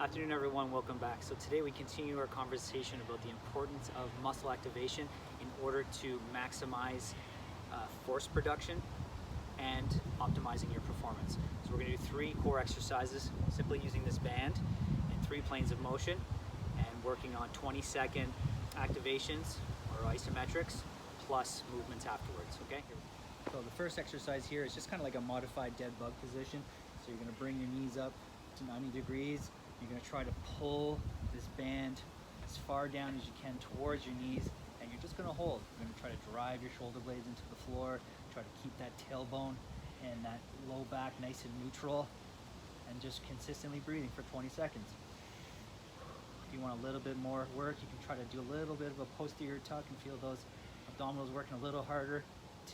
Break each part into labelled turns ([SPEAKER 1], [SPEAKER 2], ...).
[SPEAKER 1] Afternoon everyone, welcome back. So today we continue our conversation about the importance of muscle activation in order to maximize force production and optimizing your performance. So we're going to do 3 core exercises simply using this band in 3 planes of motion and working on 20-second activations or isometrics plus movements afterwards, okay? So the first exercise here is just kind of like a modified dead bug position. So you're going to bring your knees up to 90 degrees. You're going to try to pull this band as far down as you can towards your knees, and you're just going to hold. You're going to try to drive your shoulder blades into the floor, try to keep that tailbone and that low back nice and neutral, and just consistently breathing for 20 seconds. If you want a little bit more work, you can try to do a little bit of a posterior tuck and feel those abdominals working a little harder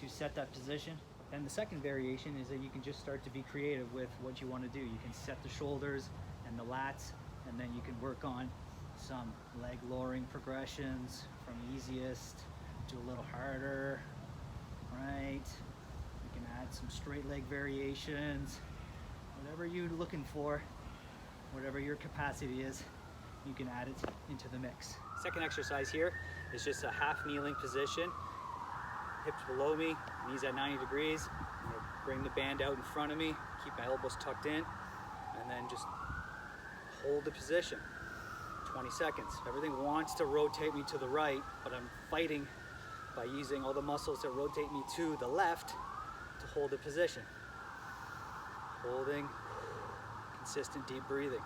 [SPEAKER 1] to set that position. And the second variation is that you can just start to be creative with what you want to do. You can set the shoulders and the lats, and then you can work on some leg lowering progressions from easiest to a little harder, right? You can add some straight leg variations, whatever you're looking for, whatever your capacity is, you can add it into the mix. Second exercise here is just a half kneeling position, hips below me, knees at 90 degrees. I'm gonna bring the band out in front of me, keep my elbows tucked in, and then just hold the position, 20 seconds. Everything wants to rotate me to the right, but I'm fighting by using all the muscles that rotate me to the left to hold the position. Holding, consistent deep breathing.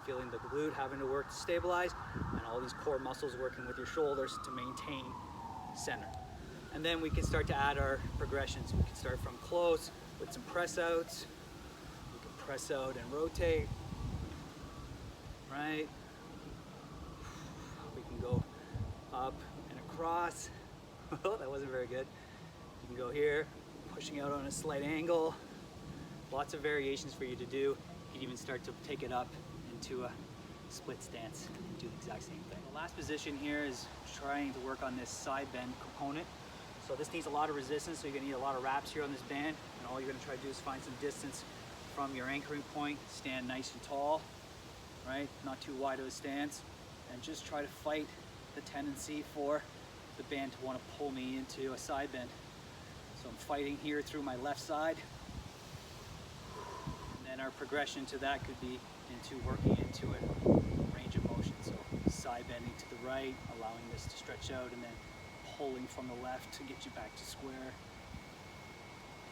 [SPEAKER 1] Feeling the glute having to work to stabilize, and all these core muscles working with your shoulders to maintain center. And then we can start to add our progressions. We can start from close with some press outs. We can press out and rotate. Right? We can go up and across. Oh, that wasn't very good. You can go here, pushing out on a slight angle. Lots of variations for you to do. You can even start to take it up into a split stance and do the exact same thing. The last position here is trying to work on this side bend component. So this needs a lot of resistance, so you're gonna need a lot of reps here on this band, and all you're gonna try to do is find some distance from your anchoring point, stand nice and tall, right? Not too wide of a stance, and just try to fight the tendency for the band to want to pull me into a side bend. So I'm fighting here through my left side, and then our progression to that could be into working into a range of motion. So side bending to the right, allowing this to stretch out, and then pulling from the left to get you back to square.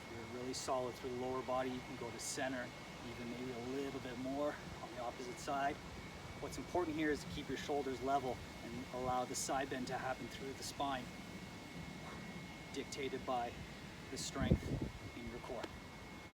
[SPEAKER 1] If you're really solid through the lower body, you can go to center, even maybe a little bit more on the opposite side. What's important here is to keep your shoulders level and allow the side bend to happen through the spine, dictated by the strength in your core.